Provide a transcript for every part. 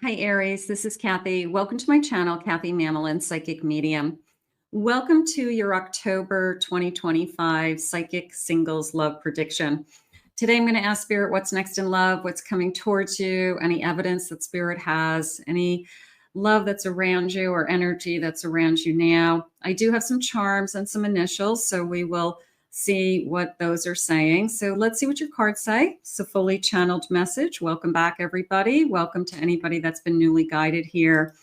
Hi, Aries. This is Kathy. Welcome to my channel, Kathy Mamolen, Psychic Medium. Welcome to your October 2025 Psychic Singles Love Prediction. Today, I'm going to ask Spirit what's next in love, what's coming towards you, any evidence that Spirit has, any love that's around you or energy that's around you now. I do have some charms and some initials, so we will see what those are saying. So let's see what your cards say. It's a fully channeled message. Welcome back, everybody. Welcome to anybody that's been newly guided here.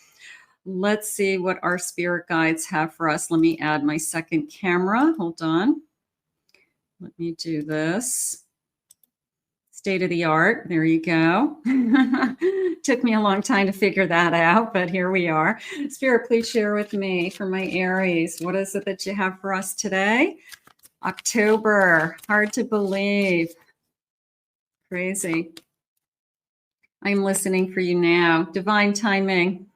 Let's see what our spirit guides have for us. Let me add my second camera. Hold on. Let me do this. State of the art. There you go. Took me a long time to figure that out, but here we are. Spirit, please share with me for my Aries. What is it that you have for us today? October, hard to believe. Crazy. I'm listening for you now. Divine timing.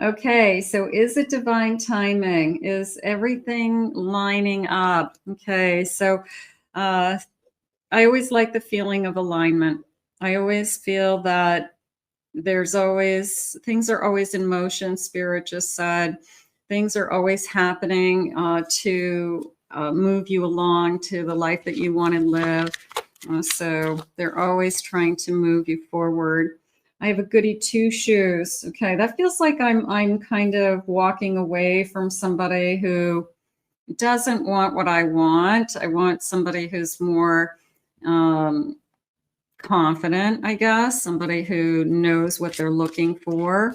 Okay, so is it divine timing? Is everything lining up? Okay, so I always like the feeling of alignment. I always feel that things are always in motion. Spirit just said things are always happening to move you along to the life that you want to live. So they're always trying to move you forward. I have a goody two shoes. Okay, that feels like I'm kind of walking away from somebody who doesn't want what I want. I want somebody who's more confident, I guess, somebody who knows what they're looking for.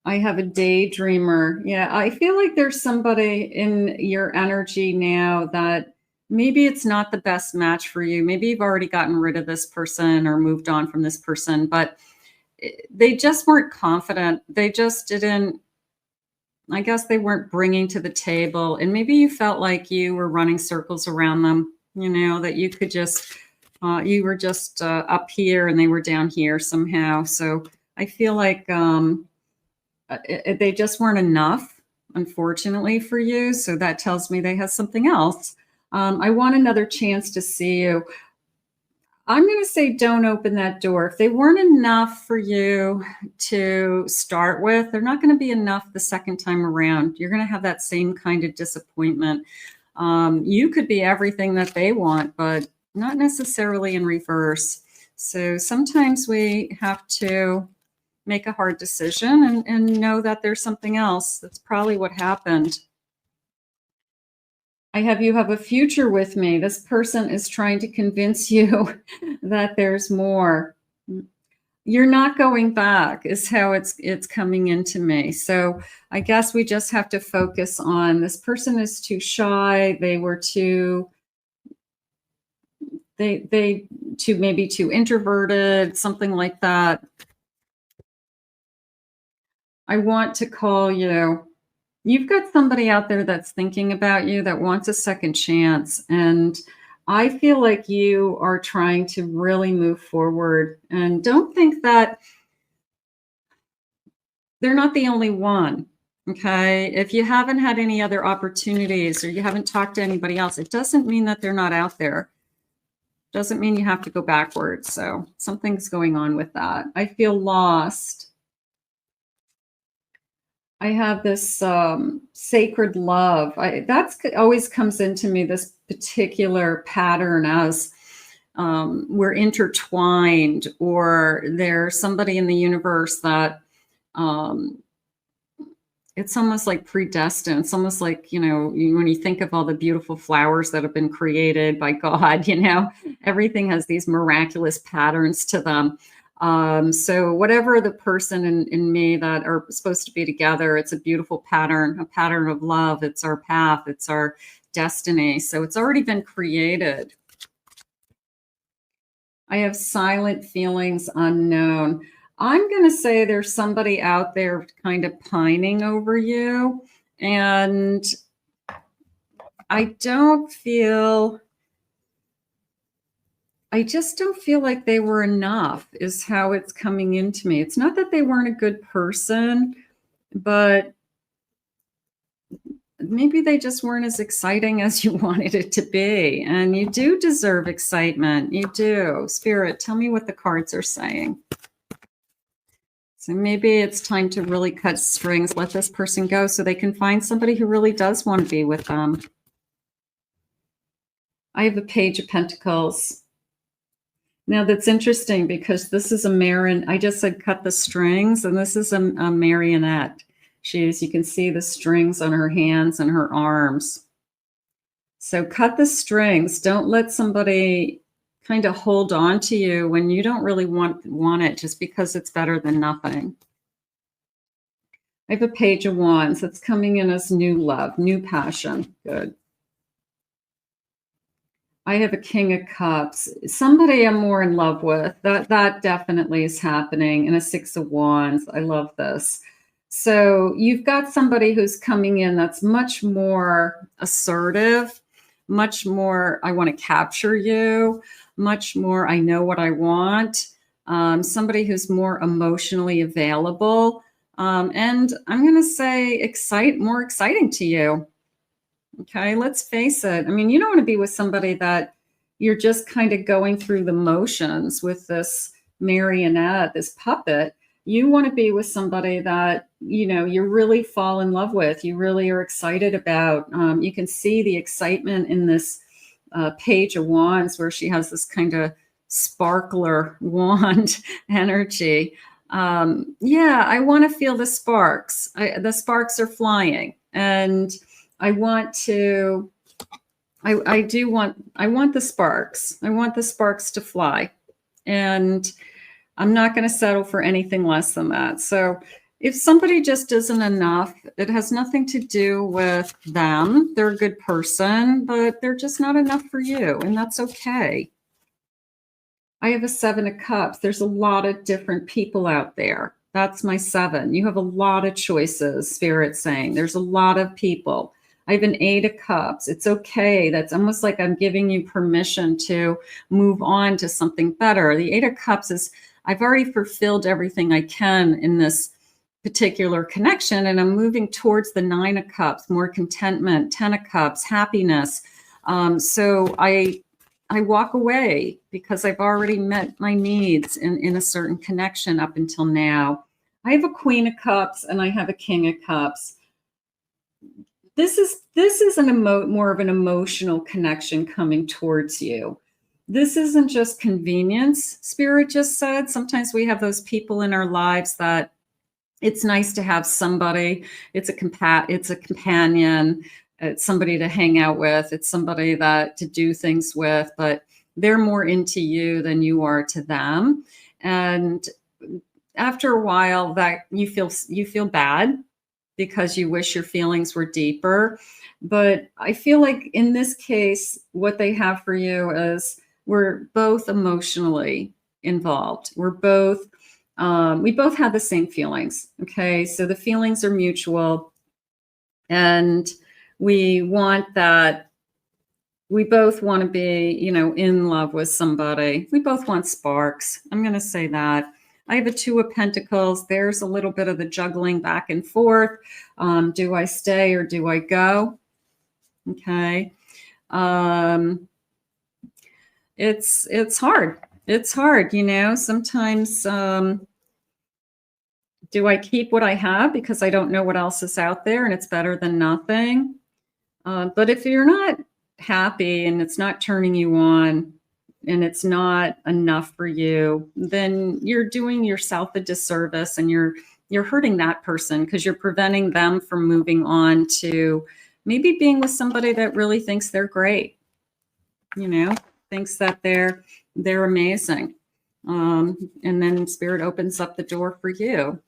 I have a daydreamer. Yeah, I feel like there's somebody in your energy now that maybe it's not the best match for you. Maybe you've already gotten rid of this person or moved on from this person, but they just weren't confident. They just didn't, I guess they weren't bringing to the table. And maybe you felt like you were running circles around them, you know, that you could just, you were just up here and they were down here somehow. So I feel like, they just weren't enough, unfortunately, for you. So that tells me they have something else. I want another chance to see you. I'm going to say don't open that door. If they weren't enough for you to start with, they're not going to be enough the second time around. You're going to have that same kind of disappointment. You could be everything that they want, but not necessarily in reverse. So sometimes we have to make a hard decision and know that there's something else. That's probably what happened. You have a future with me. This person is trying to convince you that there's more. You're not going back is how it's coming into me. So I guess we just have to focus on this person is too shy. They were too maybe too introverted, something like that. I want to call you. You've got somebody out there that's thinking about you, that wants a second chance. And I feel like you are trying to really move forward. And don't think that they're not the only one. Okay. If you haven't had any other opportunities or you haven't talked to anybody else, it doesn't mean that they're not out there. Doesn't mean you have to go backwards. So something's going on with that. I feel lost. I have this sacred love. That's always comes into me, this particular pattern as we're intertwined, or there's somebody in the universe that it's almost like predestined. It's almost like, you know, when you think of all the beautiful flowers that have been created by God, you know, everything has these miraculous patterns to them. So whatever the person in me that are supposed to be together, it's a beautiful pattern, a pattern of love. It's our path. It's our destiny. So it's already been created. I have silent feelings unknown. I'm going to say there's somebody out there kind of pining over you. And I just don't feel like they were enough is how it's coming into me. It's not that they weren't a good person, but maybe they just weren't as exciting as you wanted it to be. And you do deserve excitement. You do. Spirit, tell me what the cards are saying. So maybe it's time to really cut strings, let this person go so they can find somebody who really does want to be with them. I have a Page of Pentacles. Now that's interesting because this is a I just said cut the strings, and this is a marionette. You can see the strings on her hands and her arms. So cut the strings. Don't let somebody kind of hold on to you when you don't really want it just because it's better than nothing. I have a Page of Wands that's coming in as new love, new passion. Good. I have a King of Cups. Somebody I'm more in love with. That definitely is happening. And a Six of Wands. I love this. So you've got somebody who's coming in that's much more assertive, much more, I want to capture you, much more, I know what I want. Somebody who's more emotionally available. And I'm going to say more exciting to you. Okay, let's face it. I mean, you don't want to be with somebody that you're just kind of going through the motions with this marionette, this puppet. You want to be with somebody that, you really fall in love with, you really are excited about. You can see the excitement in this Page of Wands where she has this kind of sparkler wand energy. Yeah, I want to feel the sparks. The sparks are flying, and I want the sparks. I want the sparks to fly, and I'm not going to settle for anything less than that. So if somebody just isn't enough, it has nothing to do with them. They're a good person, but they're just not enough for you, and that's okay. I have a Seven of Cups. There's a lot of different people out there. That's my 7. You have a lot of choices, Spirit's saying. There's a lot of people. I have an 8 of Cups. It's okay. That's almost like I'm giving you permission to move on to something better. The 8 of Cups is, I've already fulfilled everything I can in this particular connection, and I'm moving towards the 9 of Cups, more contentment, 10 of Cups, happiness. So I walk away because I've already met my needs in a certain connection up until now. I have a Queen of Cups and I have a King of Cups. This is more of an emotional connection coming towards you. This isn't just convenience, Spirit just said. Sometimes we have those people in our lives that it's nice to have somebody. It's a companion. It's somebody to hang out with. It's somebody to do things with, but they're more into you than you are to them. And after a while, that you feel bad because you wish your feelings were deeper. But I feel like in this case, what they have for you is we're both emotionally involved. We both have the same feelings. Okay, so the feelings are mutual, and we want that. We both want to be, in love with somebody. We both want sparks. I'm going to say that. I have a 2 of Pentacles. There's a little bit of the juggling back and forth. Do I stay or do I go? Okay. It's hard. It's hard, sometimes. Do I keep what I have because I don't know what else is out there and it's better than nothing? But if you're not happy and it's not turning you on and it's not enough for you, then you're doing yourself a disservice and you're hurting that person because you're preventing them from moving on to maybe being with somebody that really thinks they're great, thinks that they're amazing. And then Spirit opens up the door for you.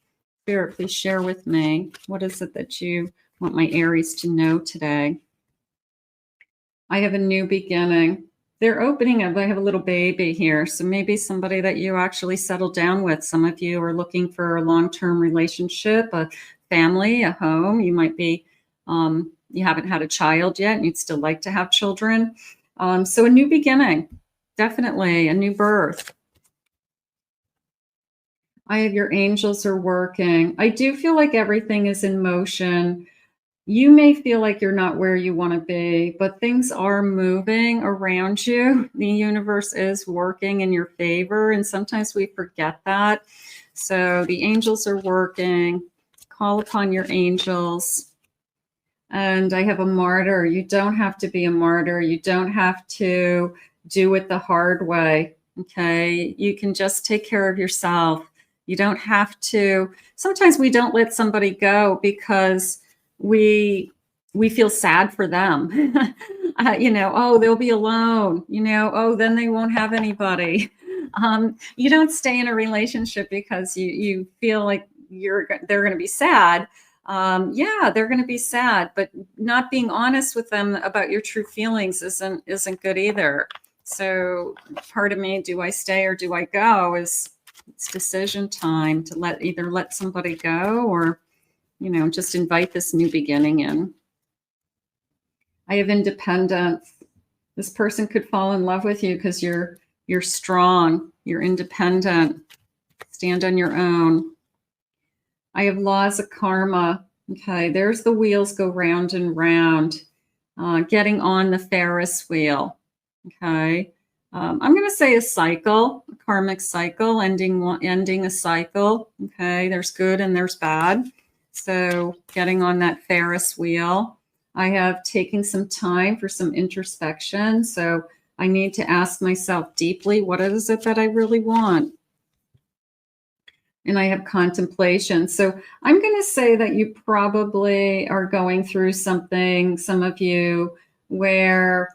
Spirit, please share with me. What is it that you want my Aries to know today? I have a new beginning. They're opening up. I have a little baby here. So maybe somebody that you actually settle down with. Some of you are looking for a long-term relationship, a family, a home. You might be, you haven't had a child yet and you'd still like to have children. So a new beginning, definitely a new birth. I have your angels are working. I do feel like everything is in motion. You may feel like you're not where you want to be, but things are moving around you. The universe is working in your favor, and sometimes we forget that. So the angels are working. Call upon your angels. And I have a martyr. You don't have to be a martyr. You don't have to do it the hard way. Okay. You can just take care of yourself. You don't have to. Sometimes we don't let somebody go because we feel sad for them. You know, oh, they'll be alone. You know, oh, then they won't have anybody. You don't stay in a relationship because you feel like they're going to be sad. Yeah, they're going to be sad, but not being honest with them about your true feelings isn't good either. So part of me, do I stay or do I go? It's decision time to either let somebody go or, you know, just invite this new beginning in. I have independence. This person could fall in love with you because you're strong, you're independent, stand on your own. I have laws of karma. Okay, there's the wheels go round and round, getting on the Ferris wheel. Okay, I'm going to say a cycle, a karmic cycle, ending a cycle. Okay, there's good and there's bad. So getting on that Ferris wheel. I have taken some time for some introspection. So I need to ask myself deeply, what is it that I really want? And I have contemplation. So I'm going to say that you probably are going through something, some of you, where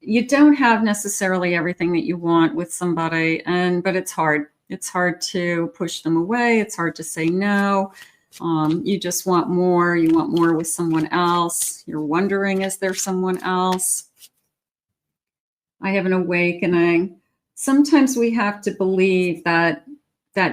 you don't have necessarily everything that you want with somebody, but it's hard. It's hard to push them away. It's hard to say no. You just want more. You want more with someone else. You're wondering, is there someone else? I have an awakening. Sometimes we have to believe that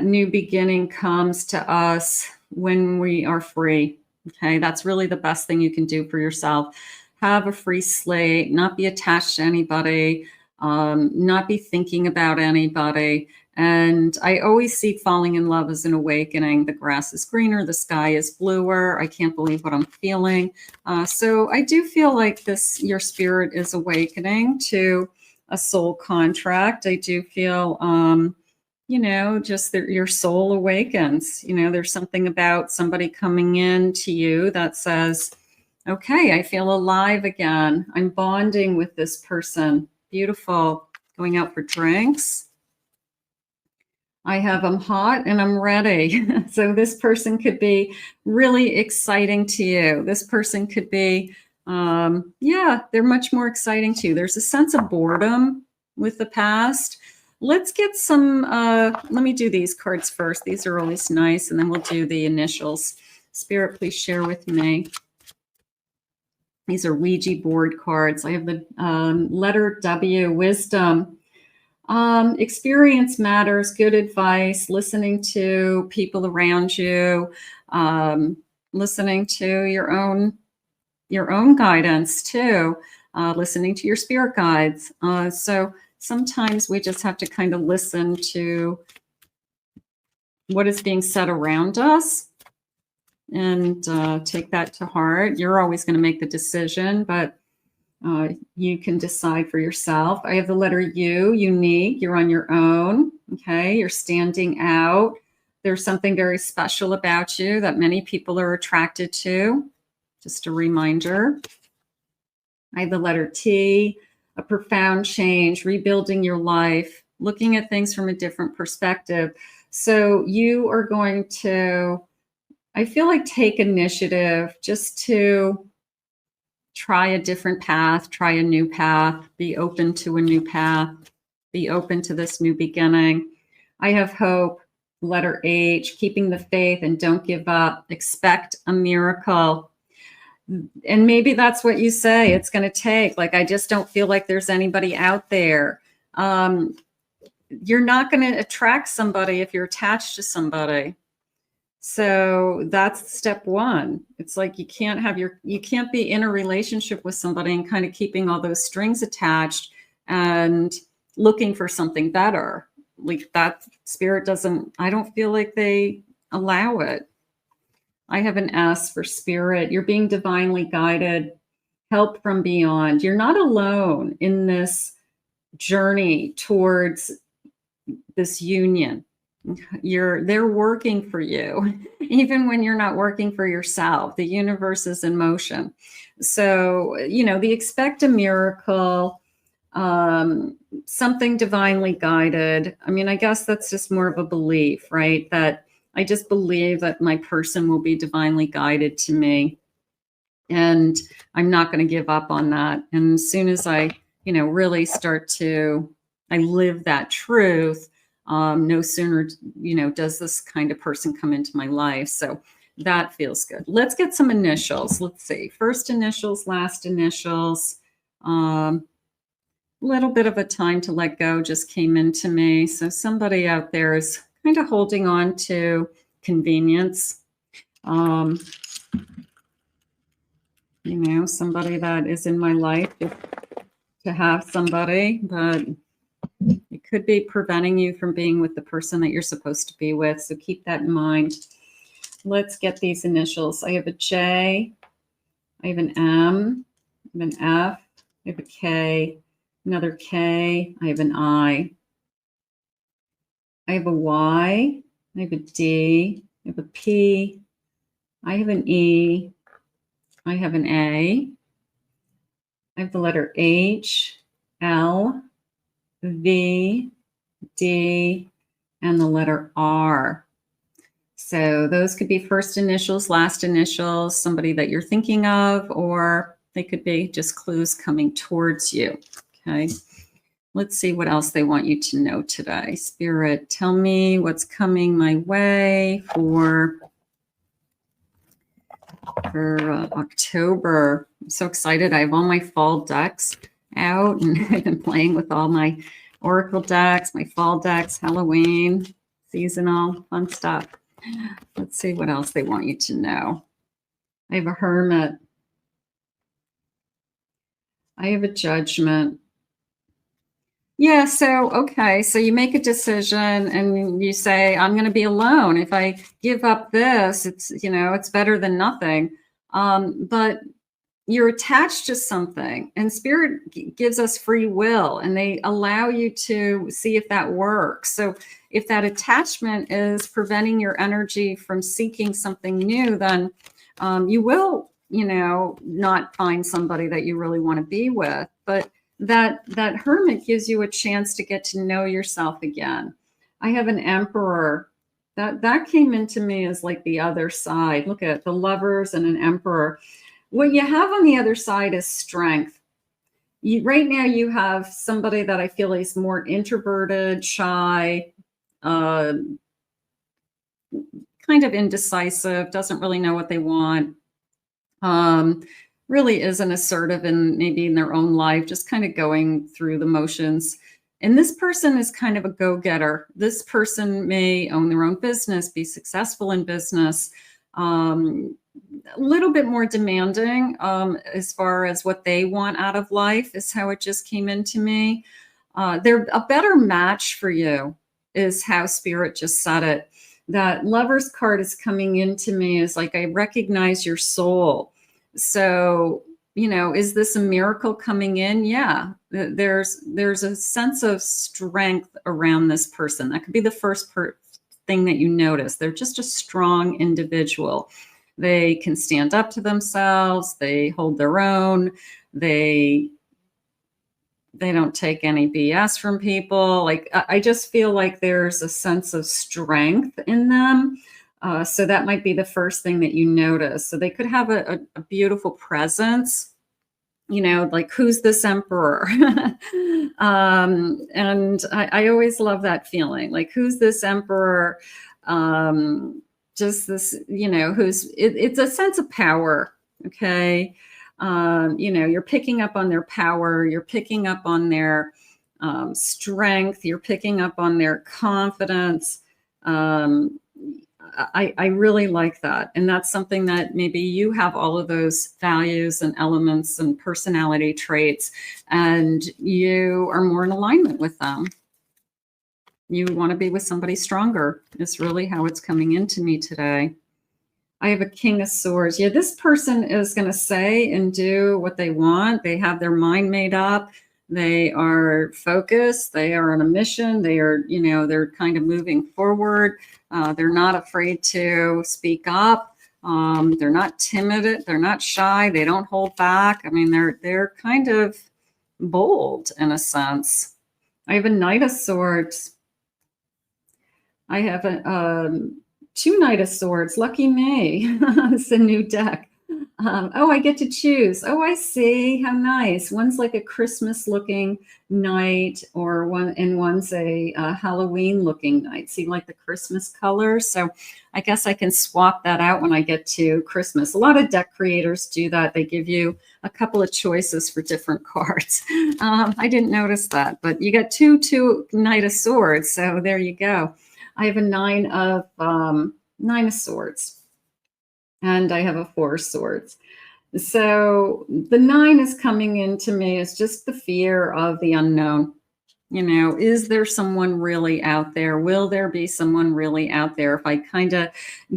new beginning comes to us when we are free. Okay, that's really the best thing you can do for yourself. Have a free slate, not be attached to anybody, not be thinking about anybody. And I always see falling in love as an awakening. The grass is greener, the sky is bluer. I can't believe what I'm feeling. So I do feel like your spirit is awakening to a soul contract. I do feel, you know, just that your soul awakens. You know, there's something about somebody coming in to you that says, okay, I feel alive again. I'm bonding with this person. Beautiful. Going out for drinks. I have I'm hot and I'm ready. So this person could be really exciting to you. This person could be, yeah, they're much more exciting to you. There's a sense of boredom with the past. Let's get some, let me do these cards first. These are always nice. And then we'll do the initials. Spirit, please share with me. These are Ouija board cards. I have the letter W, wisdom. Experience matters, good advice, listening to people around you, listening to your own guidance too, listening to your spirit guides. So sometimes we just have to kind of listen to what is being said around us and take that to heart. You're always going to make the decision, but you can decide for yourself. I have the letter U, unique. You're on your own. Okay. You're standing out. There's something very special about you that many people are attracted to. Just a reminder. I have the letter T, a profound change, rebuilding your life, looking at things from a different perspective. So you are going to, I feel like, take initiative just to try a different path, try a new path, be open to a new path, be open to this new beginning. I have hope, letter H, keeping the faith and don't give up, expect a miracle. And maybe that's what you say it's going to take. Like, I just don't feel like there's anybody out there. You're not going to attract somebody if you're attached to somebody. So that's step one. It's like you can't be in a relationship with somebody and kind of keeping all those strings attached and looking for something better. Like, that spirit doesn't, I don't feel like they allow it. I have an S for spirit. You're being divinely guided, help from beyond. You're not alone in this journey towards this union. They're working for you, even when you're not working for yourself. The universe is in motion. So, the expect a miracle, something divinely guided. I mean, I guess that's just more of a belief, right? That I just believe that my person will be divinely guided to me. And I'm not going to give up on that. And as soon as I, really start to, I live that truth, no sooner, does this kind of person come into my life. So that feels good. Let's get some initials. Let's see. First initials, last initials. Little bit of a time to let go just came into me. So somebody out there is kind of holding on to convenience. Somebody that is in my life to have somebody, but it could be preventing you from being with the person that you're supposed to be with. So keep that in mind. Let's get these initials. I have a J, I have an M, I have an F, I have a K, another K, I have an I have a Y, I have a D, I have a P, I have an E, I have an A, I have the letter H, L, V, D, and the letter R. So those could be first initials, last initials, somebody that you're thinking of, or they could be just clues coming towards you. Okay. Let's see what else they want you to know today. Spirit, tell me what's coming my way for October. I'm so excited. I have all my fall decks out, and I've been playing with all my oracle decks, my fall decks, Halloween, seasonal, fun stuff. Let's see what else they want you to know. I have a Hermit. I have a Judgment. Yeah, so, okay, so you make a decision and you say, I'm going to be alone. If I give up this, it's better than nothing. But you're attached to something, and Spirit gives us free will, and they allow you to see if that works. So if that attachment is preventing your energy from seeking something new, then you will, not find somebody that you really want to be with. But that Hermit gives you a chance to get to know yourself again. I have an Emperor. That came into me as like the other side. Look at the Lovers and an Emperor. What you have on the other side is strength. Right now you have somebody that I feel is more introverted, shy, kind of indecisive, doesn't really know what they want, really isn't assertive maybe in their own life, just kind of going through the motions. And this person is kind of a go-getter. This person may own their own business, be successful in business, a little bit more demanding as far as what they want out of life is how it just came into me. They're a better match for you is how Spirit just said it. That Lover's card is coming into me is like, I recognize your soul. So, is this a miracle coming in? Yeah, there's a sense of strength around this person. That could be the first thing that you notice. They're just a strong individual. They can stand up to themselves. They hold their own. They don't take any BS from people. Like, I just feel like there's a sense of strength in them. So that might be the first thing that you notice. So they could have a beautiful presence, like, who's this Emperor? And I always love that feeling, like, who's this Emperor? Just this, it's a sense of power. Okay. You're picking up on their power. You're picking up on their strength. You're picking up on their confidence. I really like that. And that's something that maybe you have all of those values and elements and personality traits, and you are more in alignment with them. You want to be with somebody stronger is really how it's coming into me today. I have a King of Swords. Yeah, this person is going to say and do what they want. They have their mind made up. They are focused. They are on a mission. They are, you know, they're kind of moving forward. They're not afraid to speak up. They're not timid. They're not shy. They don't hold back. I mean, they're kind of bold in a sense. I have a Knight of Swords. I have two Knight of Swords. Lucky me. It's a new deck. Oh, I get to choose. Oh, I see. How nice. One's like a Christmas looking knight, or one's a Halloween looking knight. See, like the Christmas colors. So I guess I can swap that out when I get to Christmas. A lot of deck creators do that. They give you a couple of choices for different cards. I didn't notice that, but you got two Knight of Swords. So there you go. I have a Nine of Swords. And I have a Four of Swords. So the 9 is coming into me as just the fear of the unknown. You know, is there someone really out there? Will there be someone really out there? If I kind of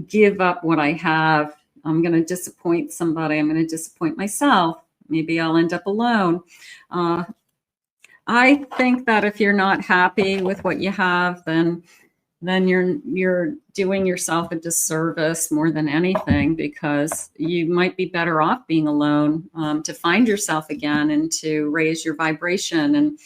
give up what I have, I'm going to disappoint somebody. I'm going to disappoint myself. Maybe I'll end up alone. I think that if you're not happy with what you have, then you're doing yourself a disservice more than anything, because you might be better off being alone, to find yourself again and to raise your vibration and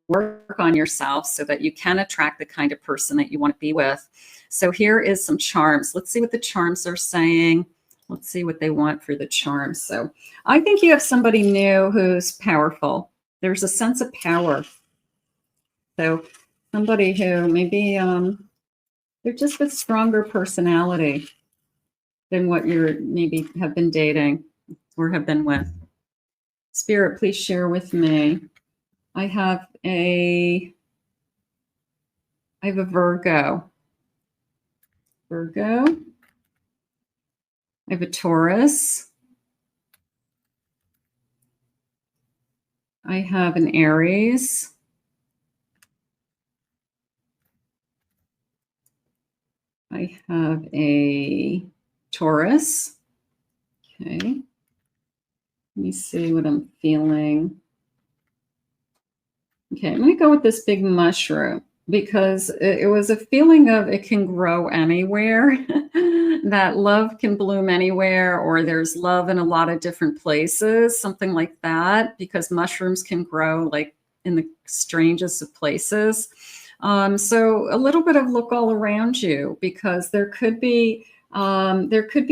work on yourself so that you can attract the kind of person that you want to be with. So here is some charms. Let's see what the charms are saying. Let's see what they want for the charms. So I think you have somebody new who's powerful. There's a sense of power. So somebody who maybe they're just a stronger personality than what you're maybe have been dating or have been with. Spirit, please share with me. I have a Virgo. Virgo. I have a Taurus. I have an Aries. I have a Taurus. Okay. Let me see what I'm feeling. Okay, I'm going to go with this big mushroom because it was a feeling of it can grow anywhere, that love can bloom anywhere, or there's love in a lot of different places, something like that, because mushrooms can grow like in the strangest of places. So a little bit of look all around you, because there could be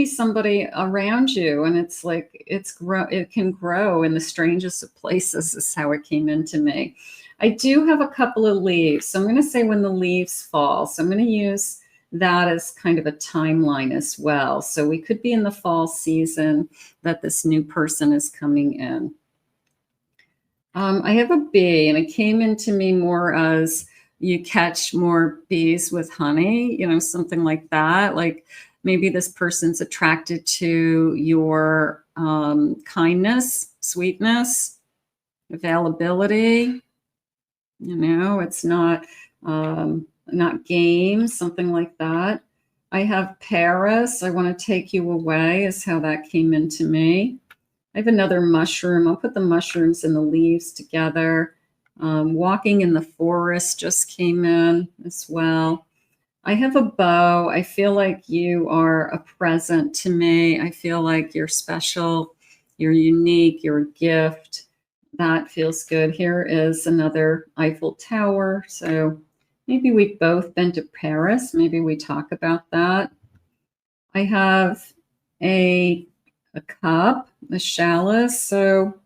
somebody around you, and it's like it can grow in the strangest of places is how it came into me. I do have a couple of leaves, so I'm going to say when the leaves fall. So I'm going to use that as kind of a timeline as well. So we could be in the fall season that this new person is coming in. I have a bee, and it came into me more as you catch more bees with honey, you know, something like that. Like maybe this person's attracted to your kindness, sweetness, availability. You know, it's not games, something like that. I have Paris. I want to take you away is how that came into me. I have another mushroom. I'll put the mushrooms and the leaves together. Walking in the forest just came in as well. I have a bow. I feel like you are a present to me. I feel like you're special, you're unique, you're a gift. That feels good. Here is another Eiffel Tower. So maybe we've both been to Paris. Maybe we talk about that. I have a cup, a chalice. So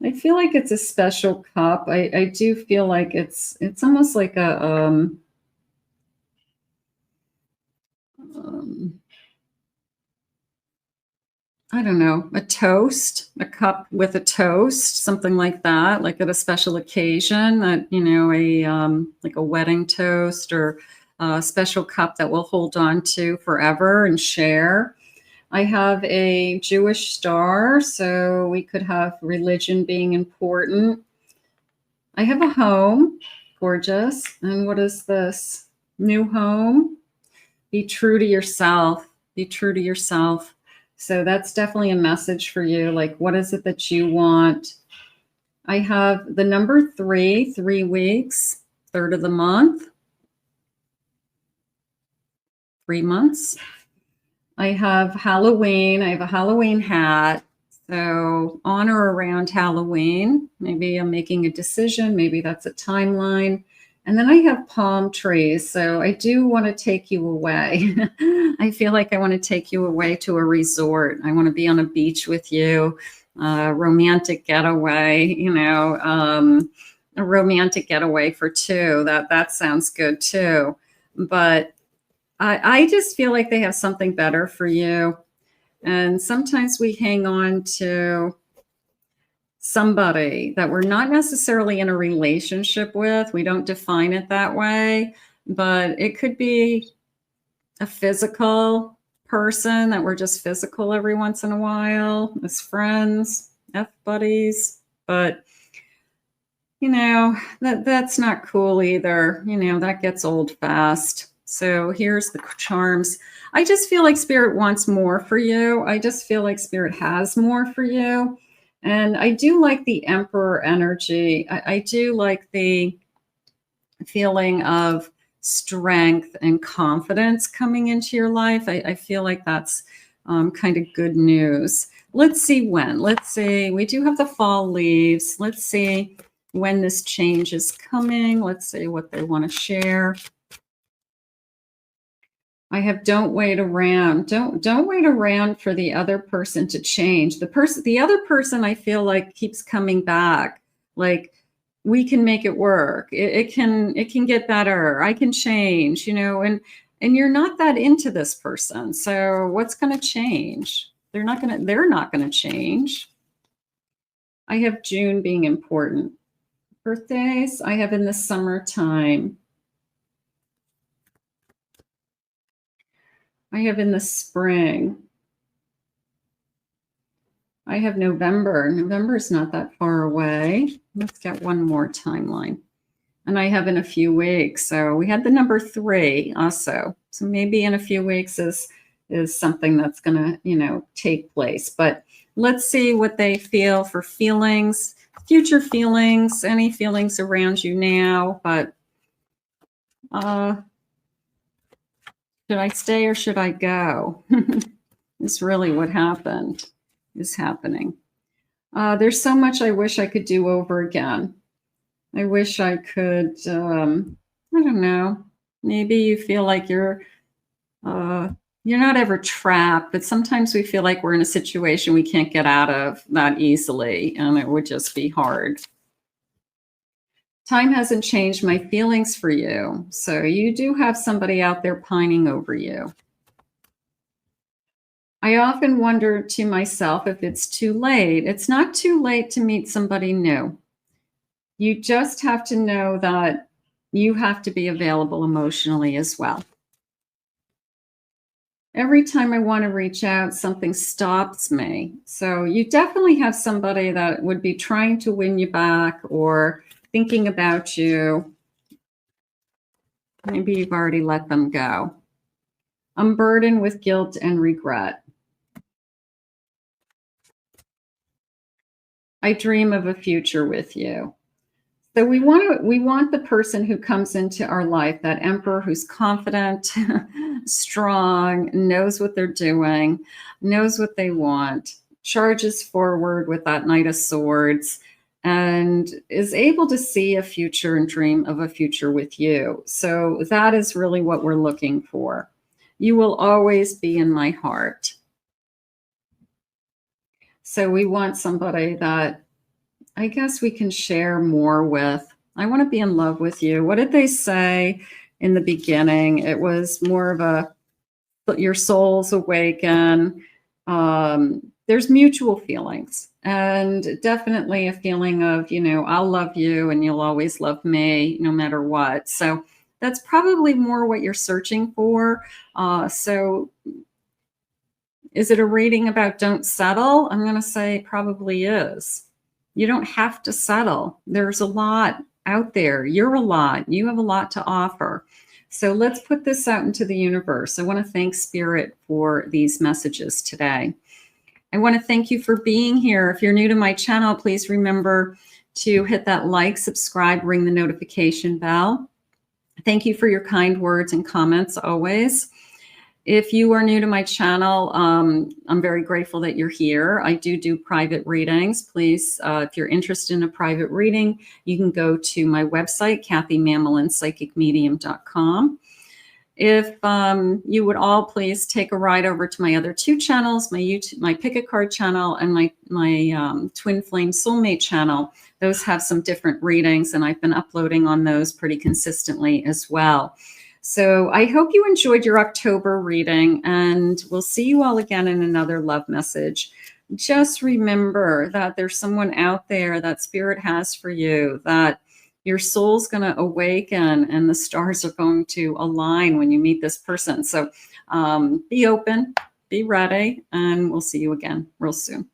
I feel like it's a special cup. I do feel like it's almost like a I don't know, a toast, a cup with a toast, something like that, like at a special occasion, that, you know, like a wedding toast, or a special cup that we'll hold on to forever and share. I have a Jewish star, so we could have religion being important. I have a home, gorgeous. And what is this? New home. Be true to yourself. Be true to yourself. So that's definitely a message for you. Like, what is it that you want? I have the number 3, 3 weeks, third of the month, 3 months. I have Halloween. I have a Halloween hat. So on or around Halloween, maybe I'm making a decision. Maybe that's a timeline. And then I have palm trees. So I do want to take you away. I feel like I want to take you away to a resort. I want to be on a beach with you, romantic getaway, a romantic getaway for 2. That sounds good too. But I just feel like they have something better for you. And sometimes we hang on to somebody that we're not necessarily in a relationship with. We don't define it that way, but it could be a physical person that we're just physical every once in a while as friends, F buddies. But, that's not cool either. That gets old fast. So here's the charms. I just feel like Spirit wants more for you. I just feel like Spirit has more for you. And I do like the Emperor energy. I do like the feeling of strength and confidence coming into your life. I feel like that's kind of good news. Let's see when. Let's see. We do have the fall leaves. Let's see when this change is coming. Let's see what they want to share. I have don't wait around. Don't wait around for the other person to change. The other person I feel like keeps coming back. Like, we can make it work. It can get better. I can change, and you're not that into this person. So what's going to change? They're not going to change. I have June being important. Birthdays I have in the summertime. I have in the spring. I have November. November is not that far away. Let's get one more timeline. And I have in a few weeks. So we had the number 3 also. So maybe in a few weeks is something that's going to, take place. But let's see what they feel for feelings, future feelings, any feelings around you now. But should I stay or should I go? It's really what is happening. There's so much I wish I could do over again. I wish I could, I don't know, maybe you feel like you're not ever trapped, but sometimes we feel like we're in a situation we can't get out of that easily, and it would just be hard. Time hasn't changed my feelings for you. So you do have somebody out there pining over you. I often wonder to myself if it's too late. It's not too late to meet somebody new. You just have to know that you have to be available emotionally as well. Every time I want to reach out, something stops me. So you definitely have somebody that would be trying to win you back or thinking about you. Maybe you've already let them go. I'm burdened with guilt and regret. I dream of a future with you. So we want the person who comes into our life, that Emperor who's confident, strong, knows what they're doing, knows what they want, charges forward with that Knight of Swords, and is able to see a future and dream of a future with you. So that is really what we're looking for. You will always be in my heart. So we want somebody that I guess we can share more with. I want to be in love with you. What did they say in the beginning? It was more of your souls awaken. There's mutual feelings, and definitely a feeling of, I'll love you and you'll always love me no matter what. So that's probably more what you're searching for. So is it a reading about don't settle? I'm going to say probably is. You don't have to settle. There's a lot out there. You're a lot. You have a lot to offer. So let's put this out into the universe. I want to thank Spirit for these messages today. I want to thank you for being here. If you're new to my channel, please remember to hit that like, subscribe, ring the notification bell. Thank you for your kind words and comments always. If you are new to my channel, I'm very grateful that you're here. I do private readings. Please, if you're interested in a private reading, you can go to my website, kathymamolenspsychicmedium.com. If you would all please take a ride over to my other two channels, my YouTube, my Pick a Card channel, and my Twin Flame Soulmate channel. Those have some different readings, and I've been uploading on those pretty consistently as well. So I hope you enjoyed your October reading, and we'll see you all again in another love message. Just remember that there's someone out there that Spirit has for you, that your soul's going to awaken and the stars are going to align when you meet this person. So be open, be ready, and we'll see you again real soon.